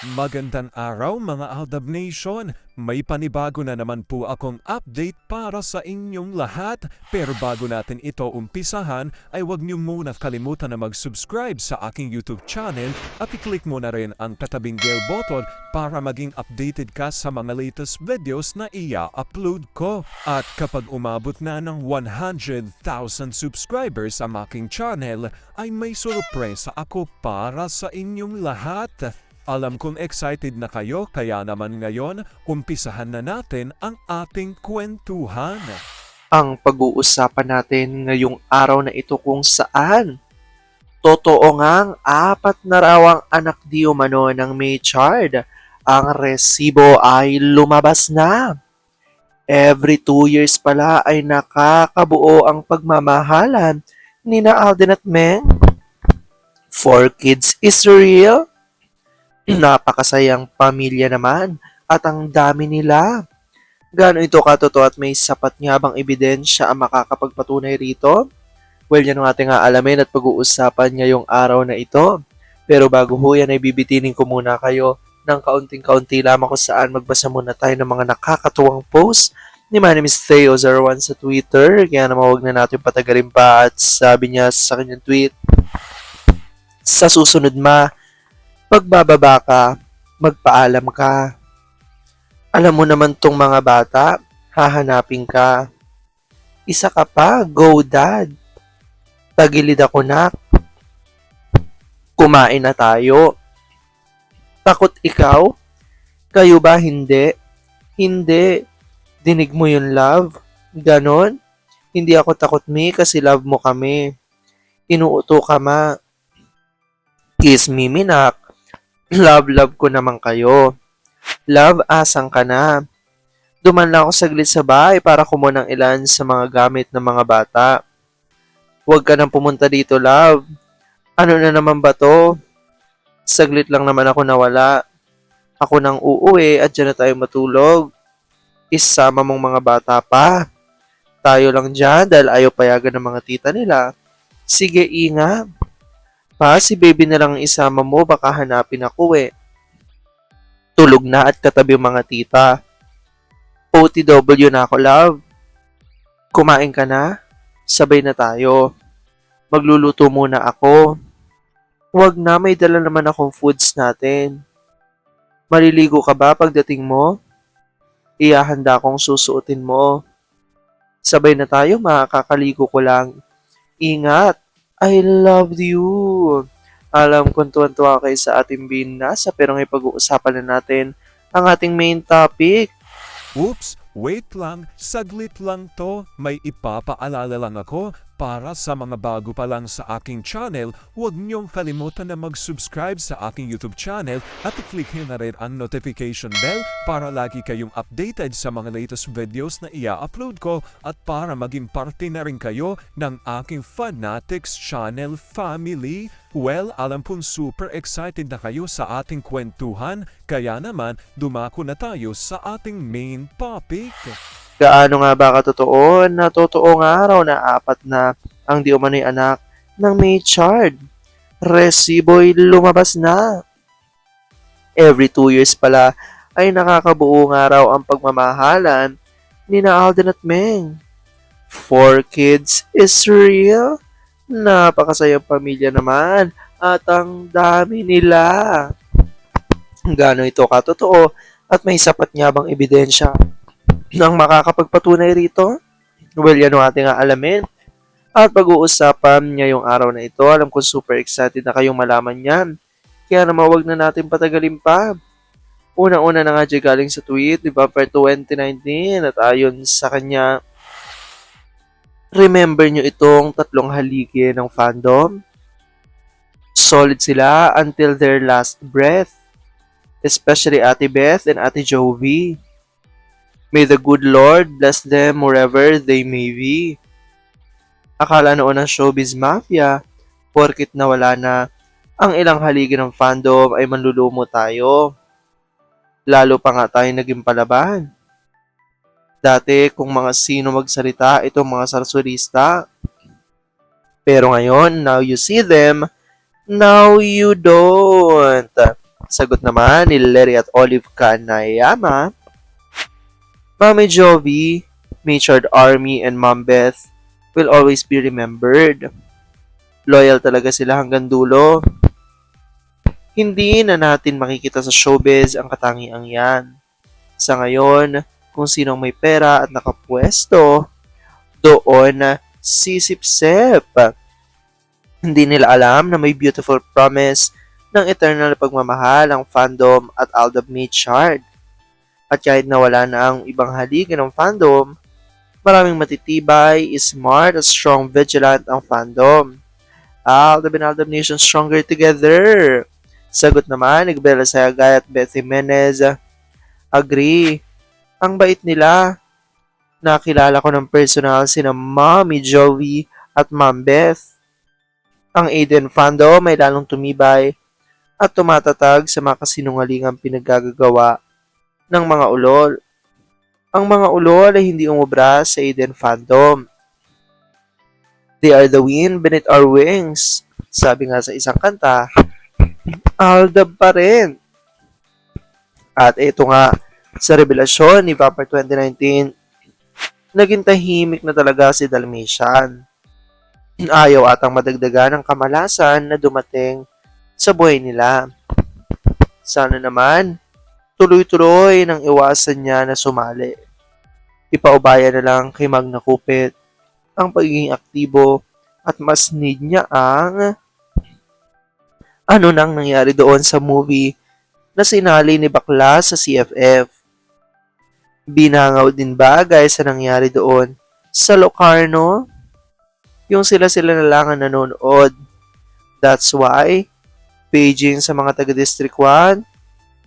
Magandang araw mga Aldab Nation! May panibago na naman po akong update para sa inyong lahat. Pero bago natin ito umpisahan, ay huwag niyo muna kalimutan na mag-subscribe sa aking YouTube channel at i-click mo na rin ang katabing bell button para maging updated ka sa mga latest videos na i-upload ko. At kapag umabot na ng 100,000 subscribers ang aking channel, ay may sorpresa ako para sa inyong lahat. Alam kong excited na kayo, kaya naman ngayon, umpisahan na natin ang ating kwentuhan. Ang pag-uusapan natin ngayong araw na ito kung saan totoo ngang 4 na raw ang anak di umano ng Maychard. Ang resibo ay lumabas na. Every 2 years pala ay nakakabuo ang pagmamahalan ni na Alden at Meng. 4 kids is real. Napakasayang pamilya naman at ang dami nila. Gaano ito katotoo at may sapat nga bang ebidensya ang makakapagpatunay rito? Well, yan ang ating aalamin at pag-uusapan ngayong araw na ito. Pero bago ho yan ay bibitinin ko muna kayo ng kaunting-kaunti lamang kung saan magbasa muna tayo ng mga nakakatuwang post ni My name is Theo01 sa Twitter. Kaya naman huwag na natin patagalin pa at sabi niya sa kanyang tweet, sa susunod pagbababa ka, magpaalam ka. Alam mo naman tong mga bata, hahanapin ka. Isa ka pa, go dad. Tagilid ako nak. Kumain na tayo. Takot ikaw? Kayo ba hindi? Hindi. Dinig mo yun, love? Ganon? Hindi ako takot, me, kasi love mo kami. Inuuto ka, ma. Kiss me, minak. Love ko naman kayo. Love, asang ka na. Duman lang ako saglit sa bahay para kumuha ng ilan sa mga gamit ng mga bata. Huwag ka nang pumunta dito, love. Ano na naman ba to? Saglit lang naman ako nawala. Ako nang uuwi at dyan na tayo matulog. Isama mong mga bata pa. Tayo lang dyan dahil ayaw payagan ng mga tita nila. Sige, ingat. Pa, si baby na lang isama mo, baka hanapin ako eh. Tulog na at katabi yung mga tita. OTW na ako, love. Kumain ka na? Sabay na tayo. Magluluto muna ako. Huwag na, may dala naman akong foods natin. Maliligo ka ba pagdating mo? Iyahanda kong susuotin mo. Sabay na tayo, makakaligo ko lang. Ingat! I love you. Alam kong tuwan-tuwa kayo sa ating binasa pero ngayon pag-uusapan na natin ang ating main topic. Oops, wait lang, saglit lang to. May ipapaalala lang ako para sa mga bago pa lang sa aking channel. Huwag niyong kalimutan na mag-subscribe sa aking YouTube channel at i-click na rin ang notification bell para lagi kayong updated sa mga latest videos na i-upload ko at para maging parte na rin kayo ng aking Fanatics Channel family. Well, alam pong super excited na kayo sa ating kwentuhan, kaya naman dumako na tayo sa ating main topic. Gaano nga ba katotoo na totoo nga raw na 4 na ang di umano'y anak ng Maychard? Resibo'y lumabas na. Every 2 years pala ay nakakabuo nga raw ang pagmamahalan ni na Alden at Meng. 4 kids is real. Napakasayang pamilya naman at ang dami nila. Gaano ito katotoo at may sapat nga bang ebidensya nang makakapagpatunay rito? Well, yan ang ating aalamin. At pag-uusapan ngayong araw na ito, alam ko super excited na kayong malaman yan. Kaya naman wag na natin patagalin pa. Unang-una na nga dyan galing sa tweet, November 2019, at ayon sa kanya, remember nyo itong 3 haligi ng fandom? Solid sila until their last breath. Especially Ate Beth and Ate Jovi. May the good Lord bless them wherever they may be. Akala noon ng showbiz mafia, porkit nawala na ang ilang haligi ng fandom ay manlulumo tayo. Lalo pa nga tayo naging palaban. Dati kung mga sino magsalita, itong mga sarsurista. Pero ngayon, now you see them, now you don't. Sagot naman ni Larry at Olive Kanayama, Mami Jovi, Matured Army, and Mom Beth will always be remembered. Loyal talaga sila hanggang dulo. Hindi na natin makikita sa showbiz ang katangiang yan. Sa ngayon, kung sinong may pera at nakapwesto, doon sisip-sip. Hindi nila alam na may beautiful promise ng eternal pagmamahal ang fandom at Aldab Matured. At kahit nawala na ang ibang haligi ng fandom, maraming matitibay, smart at strong vigilant ang fandom. Aldab and Aldab Nation stronger together. Sagot naman ni Bella Sayagay at Beth Jimenez. Agree. Ang bait nila. Nakilala ko ng personal sina Mommy Joey at Mom Beth. Ang Aiden fandom ay lalong tumibay at tumatatag sa mga kasinungalingang pinaggagawa ng mga ulol. Ang mga ulol ay hindi umubra sa Aiden fandom. They are the wind beneath our wings. Sabi nga sa isang kanta, Aldab pa rin. At ito nga, sa revelasyon ni Vampire 2019, naging tahimik na talaga si Dalmatian. Ayaw atang madagdagan ng kamalasan na dumating sa buhay nila. Sana naman, tuloy-tuloy nang iwasan niya na sumali. Ipaubaya na lang kay Magna Cupid ang pagiging aktibo at mas need niya ang ano nang nangyari doon sa movie na sinali ni Bakla sa CFF. Binangaw din ba guys sa nangyari doon sa Locarno? Yung sila-sila na lang ang nanonood. That's why, paging sa mga taga-District 1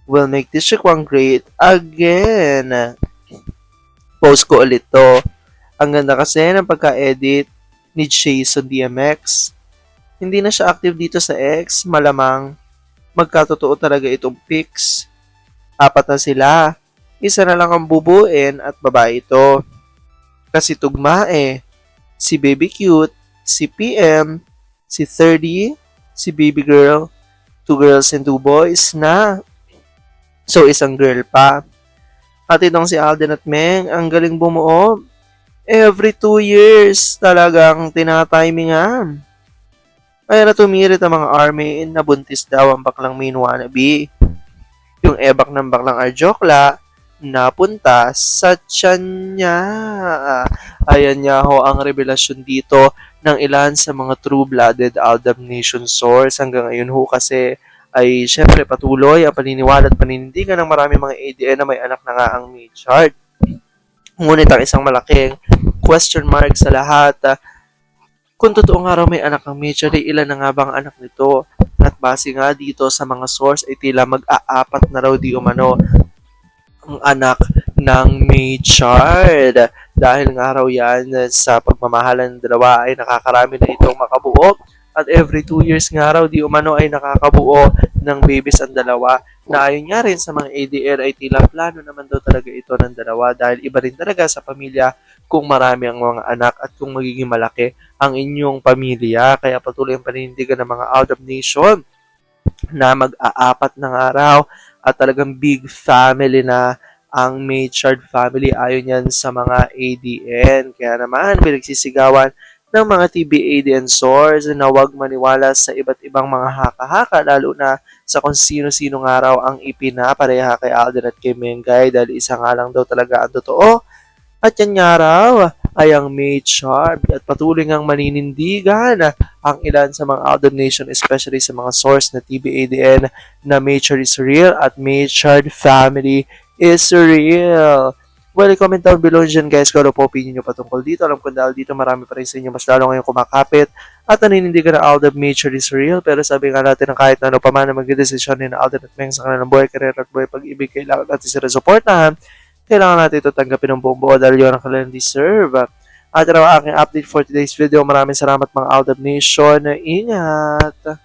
will make District 1 great again. Post ko ulit to. Ang ganda kasi ng pagka-edit ni Jason DMX. Hindi na siya active dito sa X. Malamang magkatotoo talaga itong pics. 4 na sila. Isa na lang ang bubuin at babae ito. Kasi tugma eh. Si Baby Cute, si PM, si 30, si Baby Girl, 2 girls and 2 boys na. So, isang girl pa. At itong si Alden at Meng, ang galing bumuo. Every 2 years, talagang tinatimingan. Kaya na tumirit ang mga army na buntis daw ang baklang main wannabe. Yung ebak ng baklang Arjokla, napunta sa tiyan niya. Ayan niya ho ang revelasyon dito ng ilan sa mga true-blooded Aldab Nation source. Hanggang ngayon ho kasi ay syempre patuloy ang paniniwala at paninindigan ng marami mga ADN na may anak na nga ang Matured. Ngunit ang isang malaking question mark sa lahat, kung totoo nga raw may anak ang Matured, ay ilan na nga bang anak nito? At base nga dito sa mga source ay tila mag-aapat na raw di umano ang anak ng Matured. Dahil nga raw yan sa pagmamahalan ng dalawa ay nakakarami na itong makabuo. At every 2 years nga raw di umano ay nakakabuo ng babies ang dalawa. Na ayon nga rin sa mga ADR ay tila plano naman daw talaga ito ng dalawa. Dahil iba rin talaga sa pamilya kung marami ang mga anak at kung magiging malaki ang inyong pamilya. Kaya patuloy ang paninindigan ng mga Aldab Nation na mag-aapat ng araw at talagang big family na ang Matured family ayon yan sa mga ADN. Kaya naman, pinagsisigawan ng mga TV-ADN source na huwag maniwala sa iba't ibang mga haka-haka, lalo na sa kung sino-sino nga raw ang ipinapareha kay Alden at kay Mengay dahil isa nga lang daw talaga ang totoo. At yan nga raw ay ang Matured at patuloy ngang maninindigan ang ilan sa mga Aldab Nation, especially sa mga source na TV-ADN na Matured is real at Matured family is real. Well, comment down below dyan guys kung ano po opinion nyo patungkol dito. Alam ko dahil dito marami pa rin sa inyo mas lalo ngayon kumakapit at naninindigan na Aldab Matured is real. Pero sabi nga natin na kahit na ano pa man na magdedesisyon ni na Alden at Meng sa kanilang buhay, karera at buhay pag-ibig, kailangan natin sila supportahan. Kailangan natin ito tanggapin ng buong buo dahil yun ang kanilang deserve. At ito ang aking update for today's video. Maraming salamat mga Aldab Nation. Ingat!